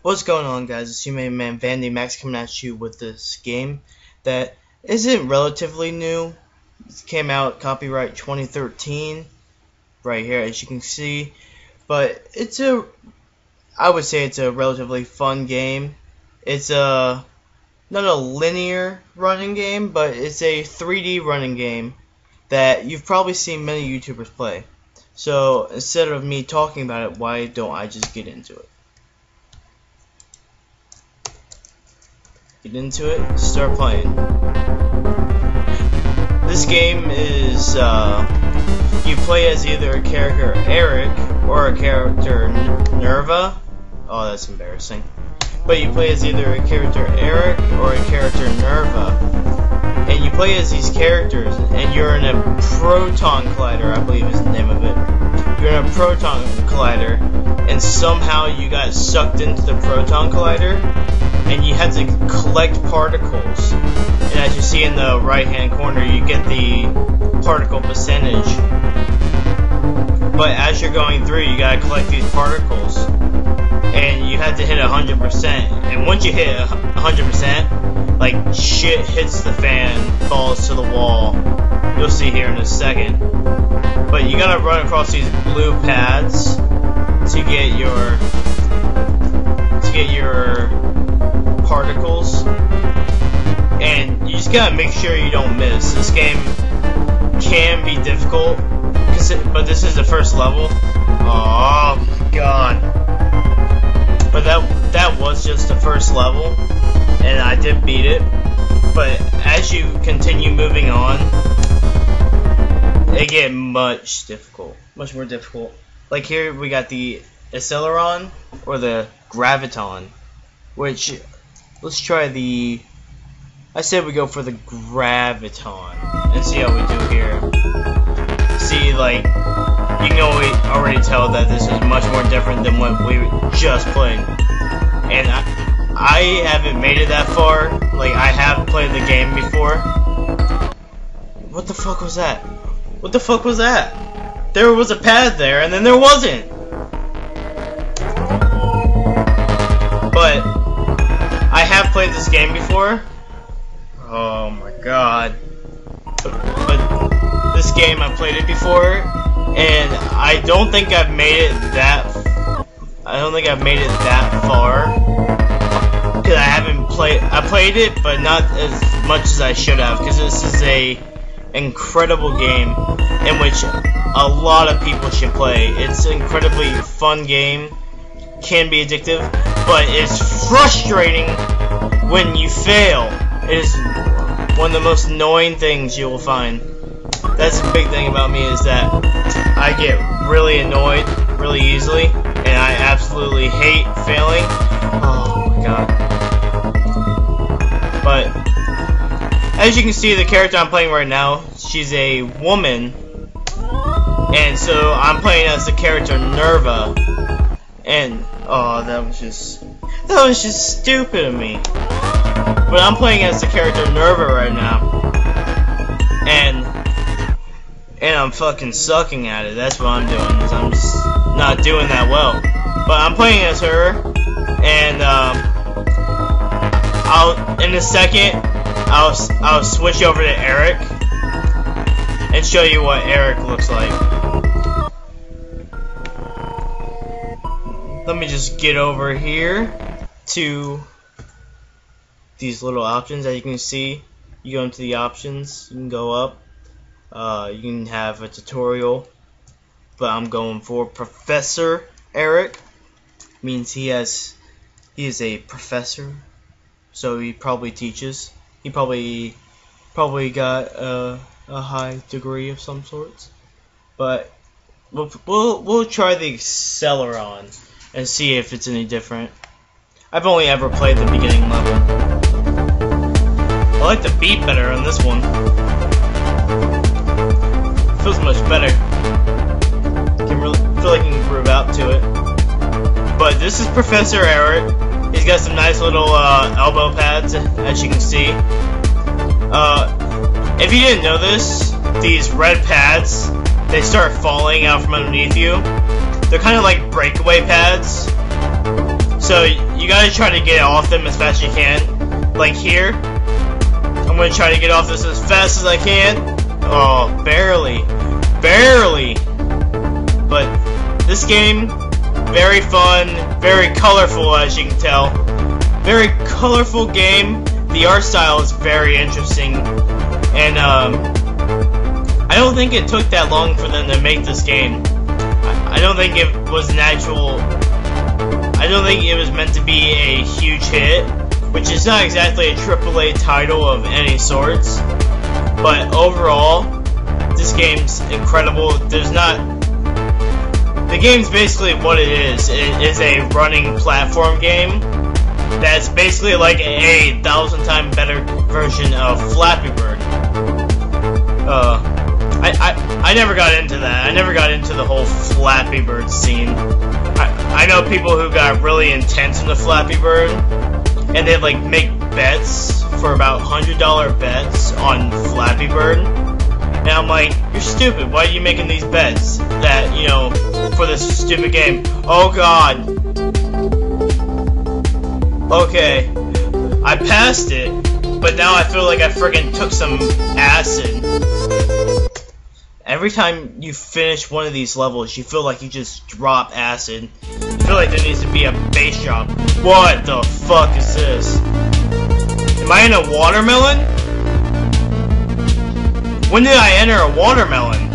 What's going on, guys? It's your main man Vandy Max coming at you with this game that isn't relatively new. It came out copyright 2013 right here, as you can see, but I would say it's a relatively fun game. It's not a linear running game, but it's a 3D running game that you've probably seen many YouTubers play. So instead of me talking about it, why don't I just get into it? Get into it, start playing. This game is, you play as either a character Eric or a character Nerva. Oh, that's embarrassing. But you play as either a character Eric or a character Nerva. And you play as these characters, and you're in a proton collider, I believe is the name of it. You're in a proton collider, and somehow you got sucked into the proton collider, and you had to collect particles. And as you see in the right hand corner, you get the particle percentage. But as you're going through, you gotta collect these particles, and you have to hit 100%. And once you hit 100%, like shit hits the fan, falls to the wall. You'll see here in a second. But you gotta run across these blue pads to get your particles, and you just gotta make sure you don't miss. This game can be difficult, but this is the first level. Oh god! But that was just the first level, and I did beat it. But as you continue moving on, it gets much more difficult. Like here we got the acceleron or the graviton, which let's try the. I said we go for the graviton and see how we do here. See, like, you can already tell that this is much more different than what we just played. And I haven't made it that far. Like, I have played the game before. What the fuck was that? What the fuck was that? There was a pad there, and then there wasn't. But I have played this game before. Oh my god. But this game, I played it before, and I don't think I've made it that far. Because I played it, but not as much as I should have, because this is a incredible game in which a lot of people should play. It's an incredibly fun game, can be addictive, but it's frustrating when you fail. It is one of the most annoying things you will find. That's the big thing about me, is that I get really annoyed really easily, and I absolutely hate failing. Oh my god. But as you can see, the character I'm playing right now, she's a woman, and so I'm playing as the character Nerva. And oh, that was just stupid of me. But I'm playing as the character Nerva right now, and I'm fucking sucking at it. That's what I'm doing, is I'm just not doing that well. But I'm playing as her, and in a second I'll switch over to Eric and show you what Eric looks like. Let me just get over here to these little options. As you can see, you go into the options, you can go up, you can have a tutorial, but I'm going for Professor Eric. Means he is a professor, so he probably teaches. He probably got a high degree of some sorts. But we'll try the acceleron and see if it's any different. I've only ever played the beginning level. I like the beat better on this one. Feels much better. Feel like you can groove out to it. But this is Professor Eric. He's got some nice little elbow pads, as you can see. If you didn't know this, these red pads, they start falling out from underneath you. They're kind of like breakaway pads. So you gotta try to get off them as fast as you can. Like here, I'm gonna try to get off this as fast as I can. Oh, barely. But this game, very fun, very colorful, as you can tell. Very colorful game. The art style is very interesting, and I don't think it took that long for them to make this game. I don't think it was an actual. I don't think it was meant to be a huge hit, which is not exactly a AAA title of any sorts. But overall, this game's incredible. The game's basically what it is. It is a running platform game that's basically like a 1,000 times better version of Flappy Bird. I never got into that. I never got into the whole Flappy Bird scene. I know people who got really intense into Flappy Bird, and they'd like make bets for about $100 bets on Flappy Bird. And I'm like, you're stupid. Why are you making these bets that, you know, for this stupid game? Oh god. Okay. I passed it, but now I feel like I friggin' took some acid. Every time you finish one of these levels, you feel like you just drop acid. You feel like there needs to be a bass drop. What the fuck is this? Am I in a watermelon? When did I enter a watermelon?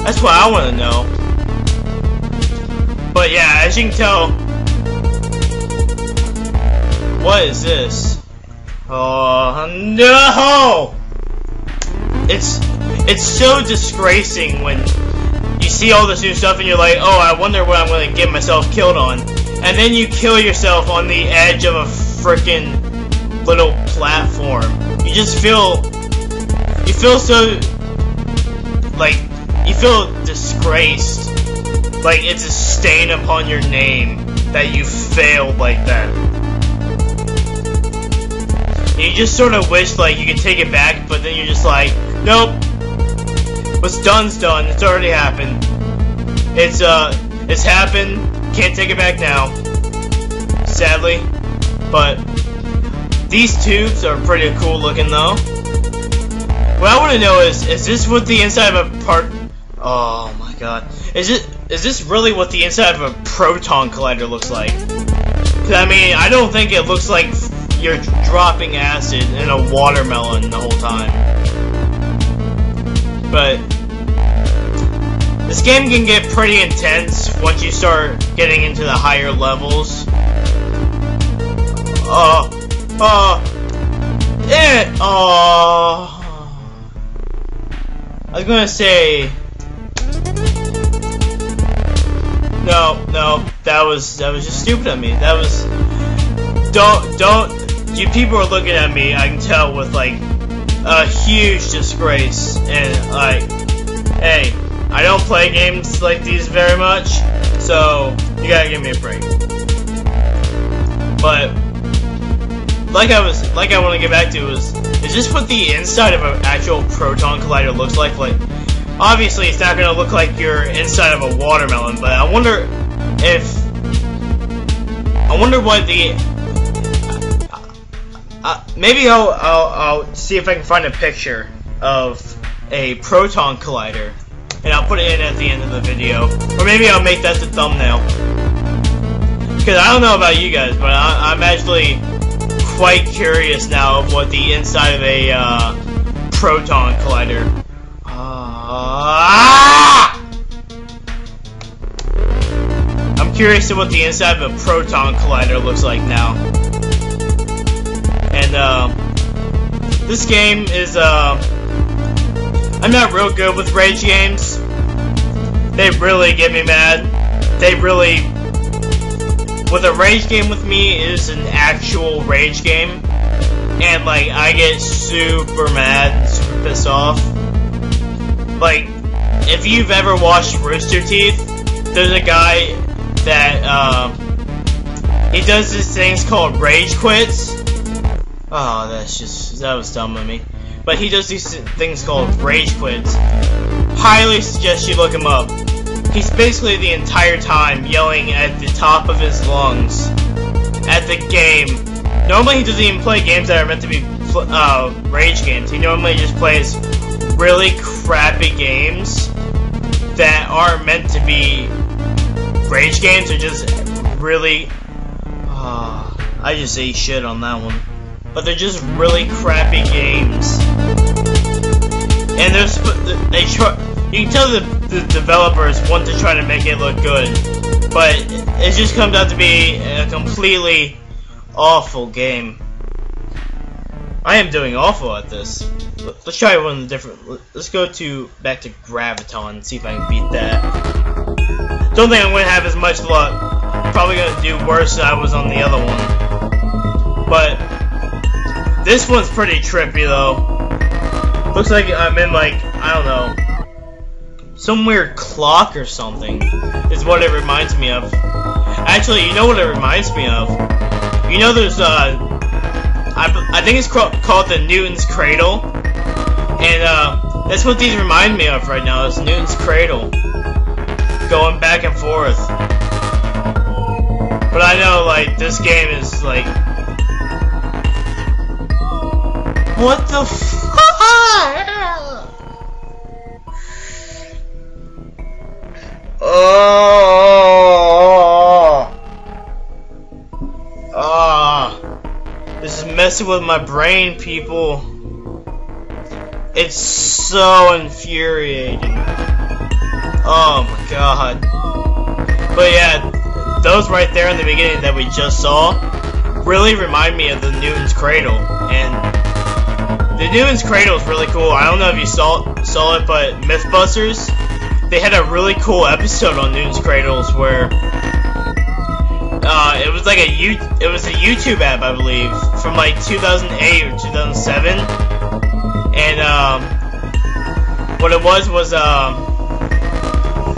That's what I want to know. But yeah, as you can tell, what is this? Oh no! It's so disgracing when you see all this new stuff and you're like, oh, I wonder what I'm going to get myself killed on. And then you kill yourself on the edge of a freaking little platform. You just feel so, like, you feel disgraced. Like it's a stain upon your name that you failed like that. And you just sort of wish like you could take it back, but then you're just like, nope. What's done's done. It's already happened. It's happened. Can't take it back now. Sadly. But these tubes are pretty cool looking though. What I want to know is this what the inside of a part? Oh my god. Is this really what the inside of a proton collider looks like? 'Cause I mean, I don't think it looks like you're dropping acid in a watermelon the whole time. But this game can get pretty intense once you start getting into the higher levels. I was gonna say no, that was just stupid of me. That was don't you people are looking at me, I can tell, with like a huge disgrace, and like, hey, I don't play games like these very much, so you gotta give me a break. But like I want to get back to is this what the inside of an actual proton collider looks like? Like, obviously it's not gonna look like your inside of a watermelon, but I wonder what the maybe I'll see if I can find a picture of a proton collider, and I'll put it in at the end of the video, or maybe I'll make that the thumbnail. Because I don't know about you guys, but I'm actually quite curious now of what the inside of a proton collider. I'm curious to what the inside of a proton collider looks like now. And this game is I'm not real good with rage games. They really get me mad. With a rage game with me is an actual rage game, and like I get super mad, super pissed off. Like, if you've ever watched Rooster Teeth, there's a guy that he does these things called rage quits. Oh, that was dumb of me. But he does these things called rage quits. Highly suggest you look him up. He's basically the entire time yelling at the top of his lungs at the game. Normally he doesn't even play games that are meant to be rage games. He normally just plays really crappy games that aren't meant to be rage games, or just really I just ate shit on that one. But they're just really crappy games. And you can tell the developers want to try to make it look good, but it just comes out to be a completely awful game. I am doing awful at this. Let's try one of the different. Let's go back to Graviton and see if I can beat that. Don't think I'm going to have as much luck. Probably going to do worse than I was on the other one. But this one's pretty trippy though. Looks like I'm in, like, I don't know, some weird clock or something is what it reminds me of. Actually, you know what it reminds me of? You know there's I think it's called the Newton's Cradle, and that's what these remind me of right now. It's Newton's Cradle, going back and forth. But I know, like, this game is like, what the fuck? This is messing with my brain, people. It's so infuriating. Oh my god. But yeah, those right there in the beginning that we just saw really remind me of the Newton's Cradle. And the Newton's Cradle is really cool. I don't know if you saw it, but Mythbusters, they had a really cool episode on Newton's Cradles where it was like a YouTube app, I believe, from like 2008 or 2007, and what it was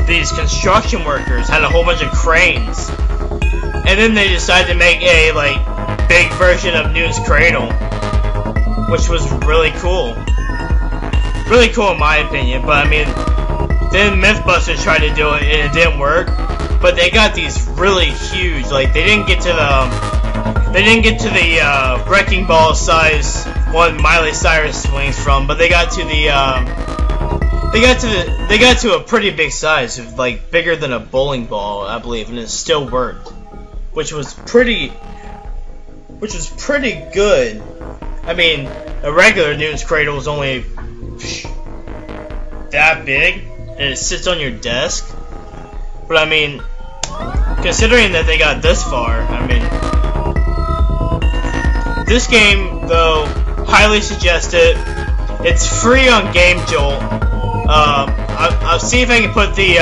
these construction workers had a whole bunch of cranes, and then they decided to make a like big version of Newton's Cradle, which was really cool in my opinion. But I mean, then Mythbusters tried to do it and it didn't work. But they got these really huge, like they didn't get to the wrecking ball size one Miley Cyrus swings from, but they got to a pretty big size, like bigger than a bowling ball, I believe, and it still worked, which was pretty good. I mean, a regular Newton's Cradle is only that big, and it sits on your desk. But I mean, considering that they got this far, I mean, this game, though, highly suggested. It's free on Game Jolt. I'll see if I can put the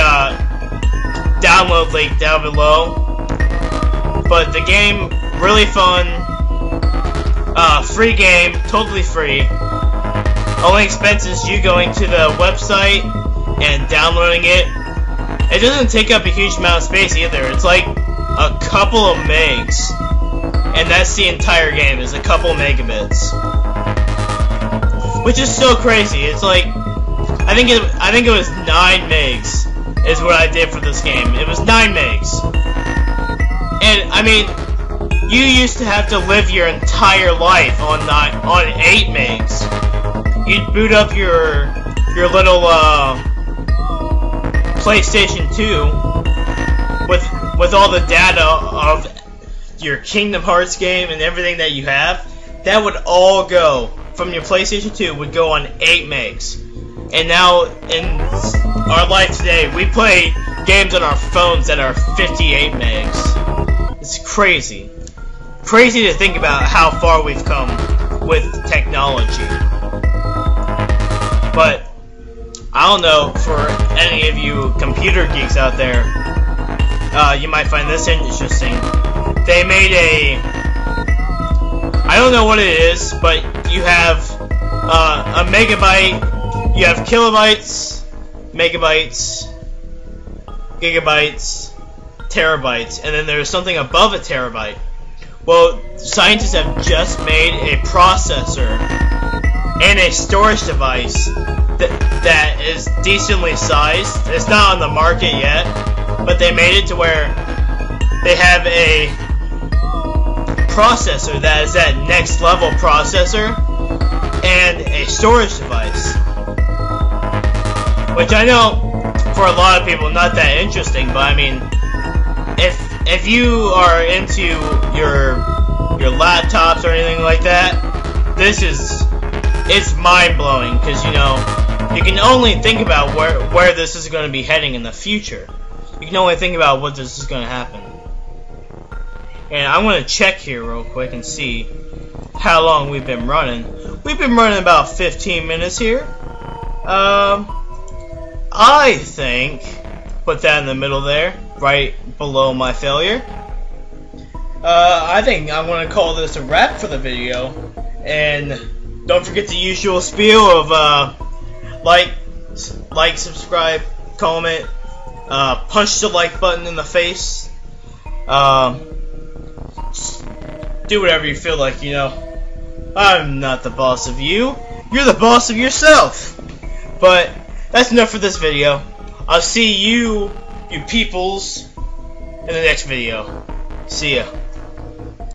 download link down below. But the game, really fun. Free game, totally free. Only expense is you going to the website and downloading it. It doesn't take up a huge amount of space either. It's like a couple of megs, and that's the entire game, is a couple megabits, which is so crazy. It's like I think it was 9 megs is what I did for this game. It was 9 megs, and I mean, you used to have to live your entire life on 8 megs. You'd boot up your little PlayStation 2 with all the data of your Kingdom Hearts game and everything that you have. That would all go from your PlayStation 2 would go on 8 megs. And now in our life today, we play games on our phones that are 58 megs. It's crazy. Crazy to think about how far we've come with technology. But I don't know, for any of you computer geeks out there, you might find this interesting. They made I don't know what it is, but you have a megabyte, you have kilobytes, megabytes, gigabytes, terabytes, and then there's something above a terabyte. Well, scientists have just made a processor and a storage device that is decently sized. It's not on the market yet, but they made it to where they have processor that is that next level processor, and a storage device. Which I know, for a lot of people, not that interesting, but I mean, if you are into your laptops or anything like that, it's mind-blowing, because, you know, you can only think about where this is going to be heading in the future. You can only think about what this is going to happen. And I'm going to check here real quick and see how long we've been running. We've been running about 15 minutes here. I think, put that in the middle there, right below my failure. I think I'm going to call this a wrap for the video. And don't forget the usual spiel of like, subscribe, comment, punch the like button in the face. Do whatever you feel like, you know. I'm not the boss of you. You're the boss of yourself. But that's enough for this video. I'll see you peoples, in the next video. See ya.